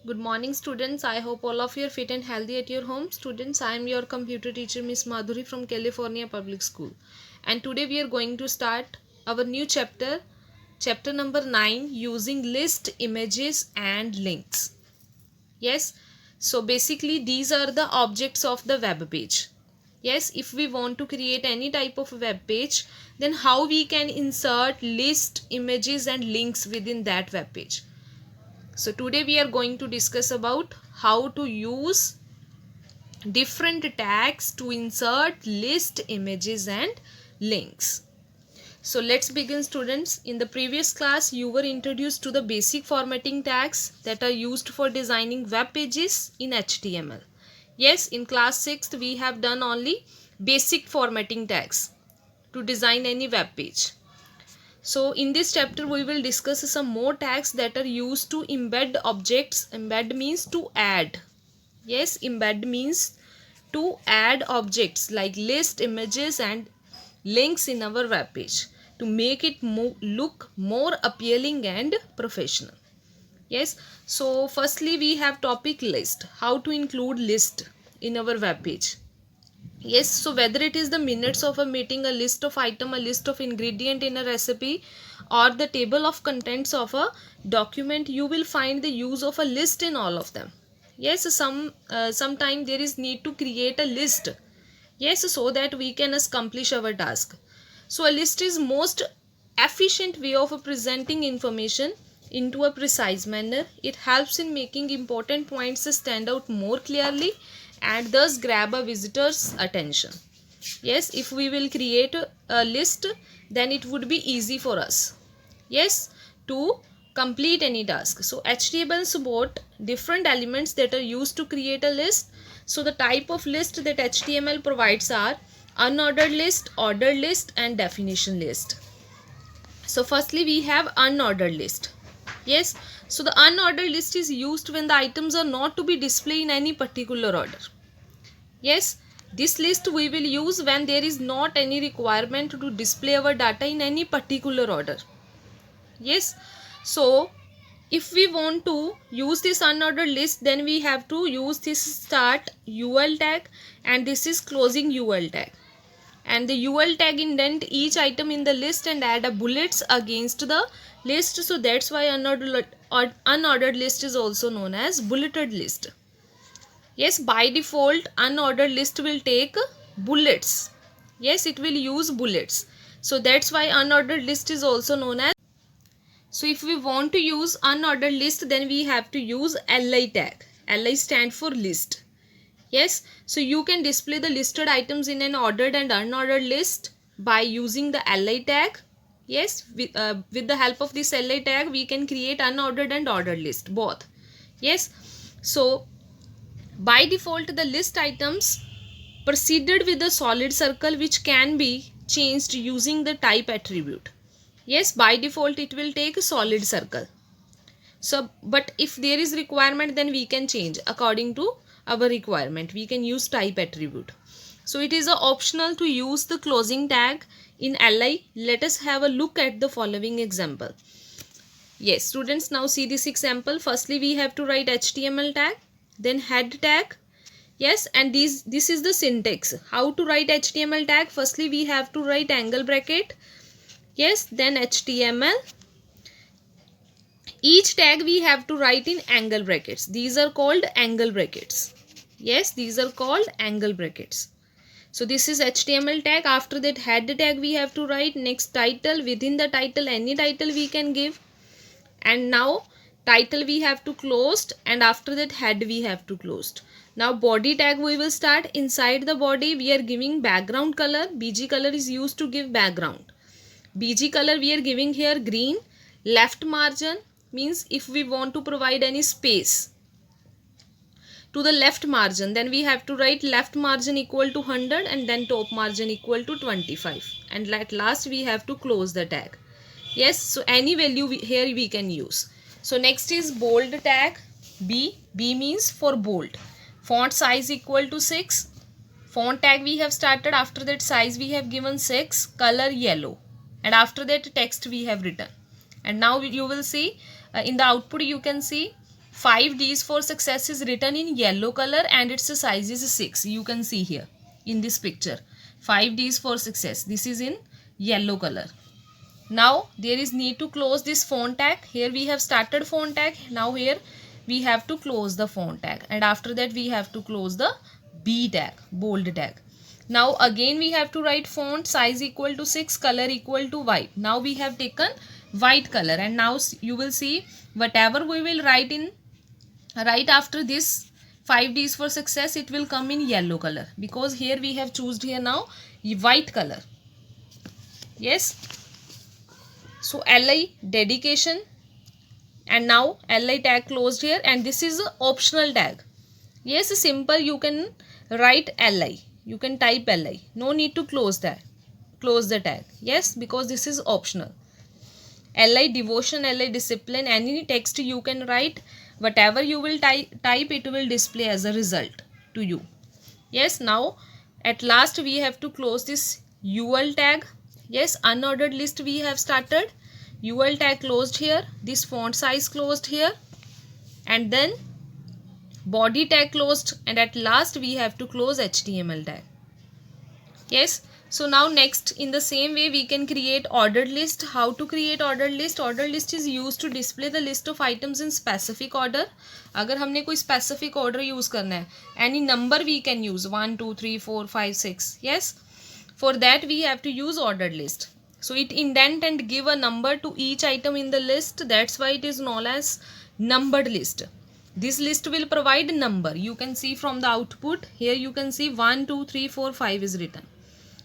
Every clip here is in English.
Good morning, students. I hope all of you are fit and healthy at your home. Students, I am your computer teacher, Miss Madhuri from California Public School. And today we are going to start our new chapter number 9, using list, images and links. Yes, so basically these are the objects of the web page. Yes, if we want to create any type of web page, then how we can insert list, images and links within that web page. So today we are going to discuss about how to use different tags to insert list, images and links. So let's begin, students. In the previous class you were introduced to the basic formatting tags that are used for designing web pages in HTML. Yes, in class 6th we have done only basic formatting tags to design any web page. So in this chapter we will discuss some more tags that are used to embed objects. Embed means to add. Yes, embed means to add objects like list, images and links in our web page to make it look more appealing and professional. Yes, so firstly we have topic list. How to include list in our web page. Yes, so whether it is the minutes of a meeting, a list of item, a list of ingredient in a recipe or the table of contents of a document, you will find the use of a list in all of them. Yes, sometime there is need to create a list. Yes, so that we can accomplish our task. So a list is most efficient way of presenting information into a precise manner. It helps in making important points stand out more clearly and thus grab a visitor's attention. Yes, if we will create a list, then it would be easy for us. Yes, to complete any task. So HTML support different elements that are used to create a list. So the type of list that HTML provides are unordered list, ordered list and definition list. So firstly we have unordered list. Yes, so the unordered list is used when the items are not to be displayed in any particular order. Yes, this list we will use when there is not any requirement to display our data in any particular order. Yes, so if we want to use this unordered list, then we have to use this start UL tag and this is closing UL tag. And the UL tag indent each item in the list and add a bullets against the list. So that's why unordered list is also known as bulleted list. Yes, by default unordered list will take bullets. Yes, it will use bullets. So that's why unordered list is also known as. So if we want to use unordered list, then we have to use LI tag. LI stand for list. Yes, so you can display the listed items in an ordered and unordered list by using the LI tag. Yes, with the help of this LI tag, we can create unordered and ordered list both. Yes, so by default the list items preceded with a solid circle which can be changed using the type attribute. Yes, by default it will take a solid circle. So but if there is requirement, then we can change according to our requirement. We can use type attribute. So it is optional to use the closing tag in LI. Let us have a look at the following example. Yes, students, now see this example. Firstly we have to write HTML tag, then head tag. Yes, and this is the syntax. How to write HTML tag? Firstly we have to write angle bracket. Yes, then HTML. Each tag we have to write in angle brackets. These are called angle brackets. Yes, these are called angle brackets. So this is HTML tag. After that head tag we have to write. Next title. Within the title any title we can give. And now title we have to closed, and after that head we have to closed. Now body tag we will start. Inside the body we are giving background color. BG color is used to give background. BG color we are giving here green. Left margin means if we want to provide any space to the left margin, then we have to write left margin equal to 100 and then top margin equal to 25, and at last we have to close the tag. Yes, so any value here we can use. So next is bold tag. B means for bold. Font size equal to 6. Font tag we have started. After that size we have given 6. Color yellow, and after that text we have written. And now you will see in the output you can see 5 Ds for success is written in yellow color and its size is 6. You can see here in this picture. 5 Ds for success. This is in yellow color. Now there is need to close this font tag. Here we have started font tag. Now here we have to close the font tag, and after that we have to close the B tag, bold tag. Now again we have to write font size equal to 6, color equal to white. Now we have taken white color, and now you will see whatever we will write in right after this 5 Ds for success, it will come in yellow color, because here we have chosen here now white color. Yes. So LI dedication, and now LI tag closed here, and this is a optional tag. Yes, simple, you can write LI, you can type LI, no need to close the tag. Yes, because this is optional. LI devotion, LI discipline, any text you can write, whatever you will type it will display as a result to you. Yes, now at last we have to close this UL tag. Yes, unordered list we have started. UL tag closed here, this font size closed here, and then body tag closed, and at last we have to close HTML tag. Yes, so now next, in the same way we can create ordered list. How to create ordered list? Ordered list is used to display the list of items in specific order. अगर हमने कोई specific order use करना है, any number we can use 1 2 3 4 5 6. Yes, for that we have to use ordered list. So it indent and give a number to each item in the list. That's why it is known as numbered list. This list will provide number. You can see from the output here, you can see 1 2 3 4 5 is written.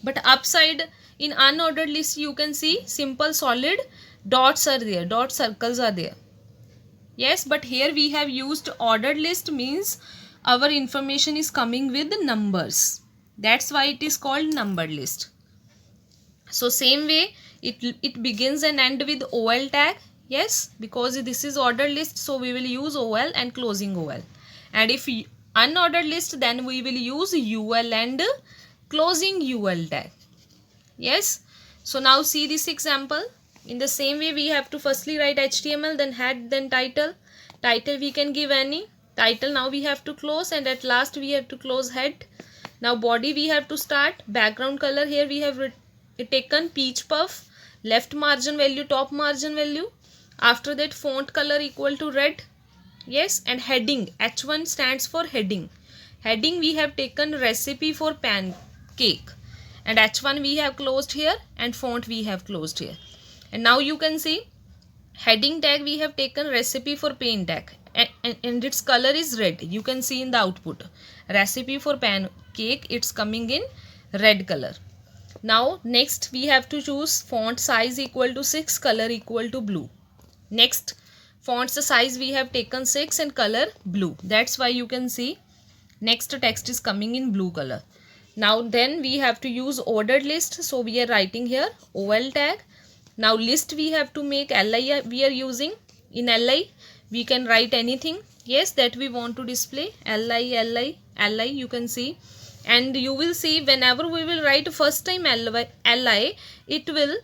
But upside in unordered list you can see simple solid dots are there, dot circles are there. Yes, but here we have used ordered list, means our information is coming with numbers. That's why it is called numbered list. So same way it begins and end with OL tag. Yes, because this is ordered list, so we will use OL and closing OL. And if unordered list, then we will use UL and closing UL tag. Yes, so now see this example. In the same way we have to firstly write HTML, then head, then title. Title we can give any title. Now we have to close, and at last we have to close head. Now body we have to start. Background color, here we have taken peach puff, left margin value, top margin value. After that font color equal to red. Yes, and heading, H1 stands for heading. Heading we have taken recipe for pancake, and H1 we have closed here, and font we have closed here. And now you can see heading tag we have taken recipe for pancake, and its color is red. You can see in the output recipe for pancake, it's coming in red color. Now next we have to choose font size equal to 6, color equal to blue. Next font size we have taken 6 and color blue. That's why you can see next text is coming in blue color. Now then we have to use ordered list, so we are writing here OL tag. Now list we have to make LI we are using. In LI we can write anything, yes, that we want to display. LI you can see, and you will see whenever we will write first time LI, it will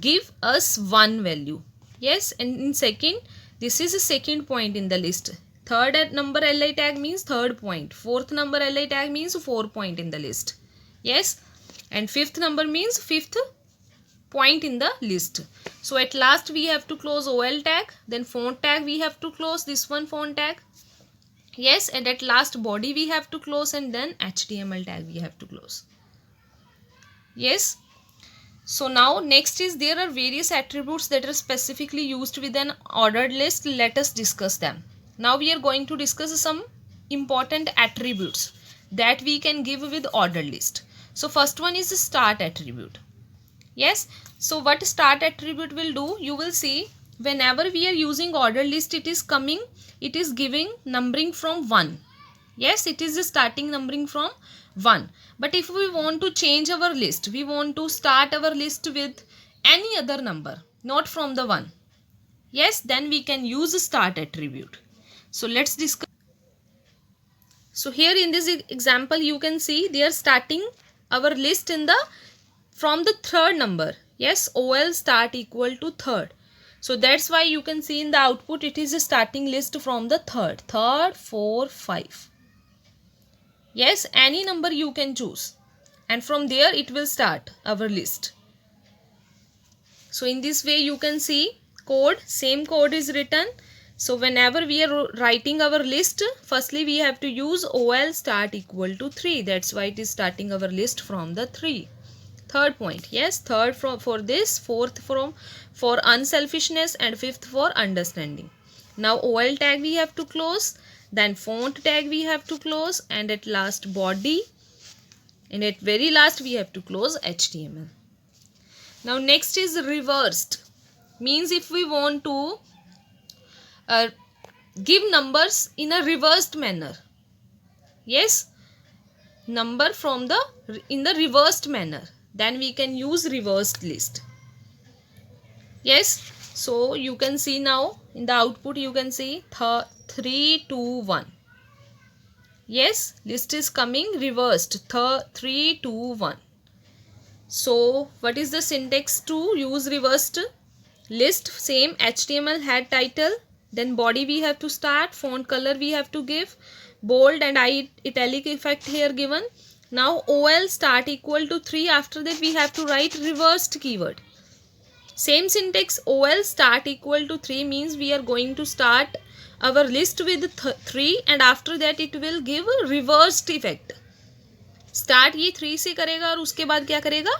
give us one value. Yes, and in second, this is a second point in the list. Third number LI tag means third point. Fourth number LI tag means 4 point in the list. Yes, and fifth number means fifth point in the list. So at last we have to close OL tag, then font tag we have to close, this one font tag. Yes, and at last body we have to close, and then HTML tag we have to close. Yes. So now next is, there are various attributes that are specifically used with an ordered list. Let us discuss them. Now we are going to discuss some important attributes that we can give with ordered list. So first one is the start attribute. Yes, so what start attribute will do, you will see whenever we are using ordered list, it is giving numbering from 1. Yes, it is starting numbering from 1. But if we want to change our list, we want to start our list with any other number, not from the 1. Yes, then we can use start attribute. So let's discuss. So here in this example, you can see they are starting our list from the third number. Yes, OL start equal to third. So that's why you can see in the output it is a starting list from the third, 4, 5. Yes, any number you can choose, and from there it will start our list. So in this way you can see code, same code is written. So whenever we are writing our list, firstly we have to use OL start equal to 3. That's why it is starting our list from the 3. Third point, yes, third for this, fourth for unselfishness, and fifth for understanding. Now OL tag we have to close, then font tag we have to close, and at last body, and at very last we have to close HTML. Now next is reversed, means if we want to give numbers in a reversed manner. Yes, number from the in the reversed manner, then we can use reversed list. Yes, so you can see now in the output you can see 3, 2, 1. Yes, list is coming reversed, 3, 2, 1. So what is the syntax to use reversed list? Same, HTML head title, then body we have to start, font color we have to give, bold and italic effect here given. Now OL start equal to 3, after that we have to write reversed keyword. Same syntax, OL start equal to 3 means we are going to start our list with 3 and after that it will give a reversed effect. Start ये 3 से करेगा और उसके बाद क्या करेगा,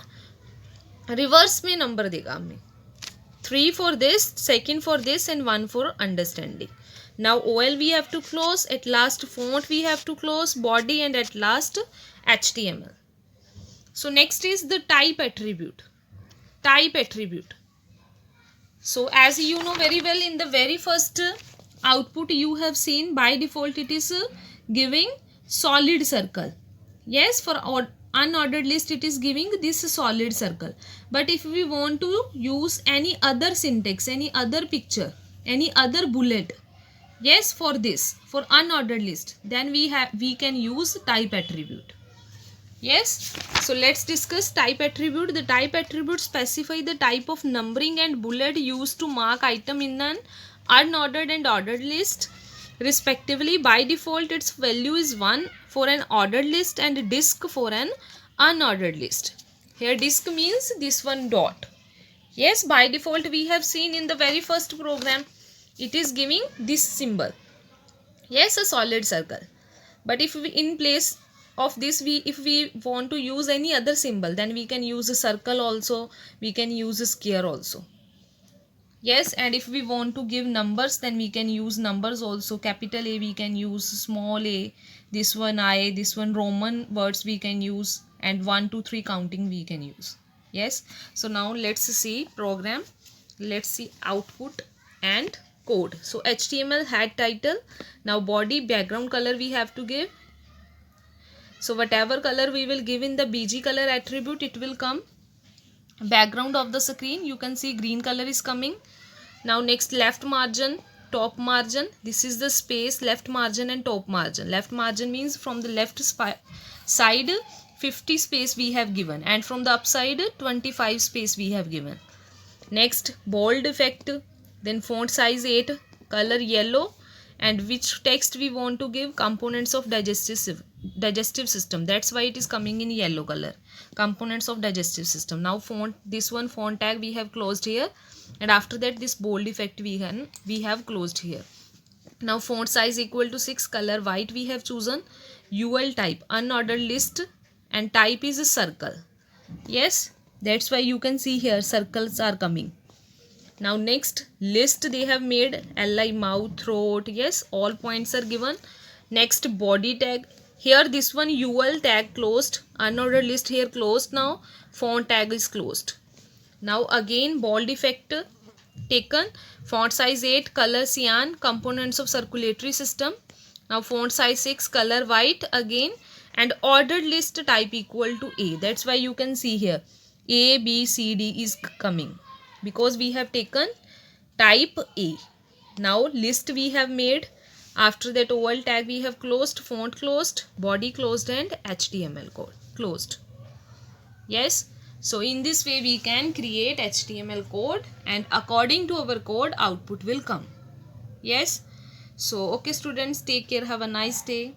reverse में number देगा हमें. 3 for this, 2nd for this, and 1 for understanding. Now OL we have to close, at last font we have to close, body, and at last HTML. So next is the type attribute. Type attribute. So as you know very well, in the very first output you have seen by default it is giving solid circle. Yes, for unordered list it is giving this solid circle. But if we want to use any other syntax, any other picture, any other bullet, yes, for this, for unordered list, then we can use type attribute. Yes, so let's discuss type attribute. The type attribute specify the type of numbering and bullet used to mark item in an unordered and ordered list respectively. By default its value is 1 for an ordered list and disk for an unordered list. Here disk means this one dot. Yes, by default we have seen in the very first program it is giving this symbol. Yes, a solid circle. But if we in place of this if we want to use any other symbol, then we can use a circle also, we can use a square also. Yes, and if we want to give numbers, then we can use numbers also. Capital A we can use, small a, this one I, this one Roman words we can use, and 1, 2, 3 counting we can use. Yes, so now let's see program. Let's see output and code. So HTML head title. Now body background color we have to give. So whatever color we will give in the BG color attribute, it will come. Background of the screen, you can see green color is coming. Now next, left margin, top margin. This is the space, left margin and top margin. Left margin means from the left side 50 space we have given, and from the upside 25 space we have given. Next, bold effect, then font size 8, color yellow, and which text we want to give, components of digestive system. That's why it is coming in yellow color, components of digestive system. Now font, this one font tag we have closed here, and after that this bold effect we have closed here. Now font size equal to 6, color white we have chosen, UL type unordered list, and type is a circle. Yes, that's why you can see here circles are coming. Now next, list they have made, li, mouth, throat. Yes, all points are given. Next, body tag. Here this one UL tag closed, unordered list here closed. Now font tag is closed. Now again bold effect taken, font size 8, color cyan, components of circulatory system. Now font size 6, color white again, and ordered list type equal to A. That's why you can see here A, B, C, D is coming, because we have taken type A. Now list we have made, after that OL tag we have closed, font closed, body closed, and HTML code closed. Yes, So in this way we can create HTML code, and according to our code output will come. Yes. So okay students, take care, have a nice day.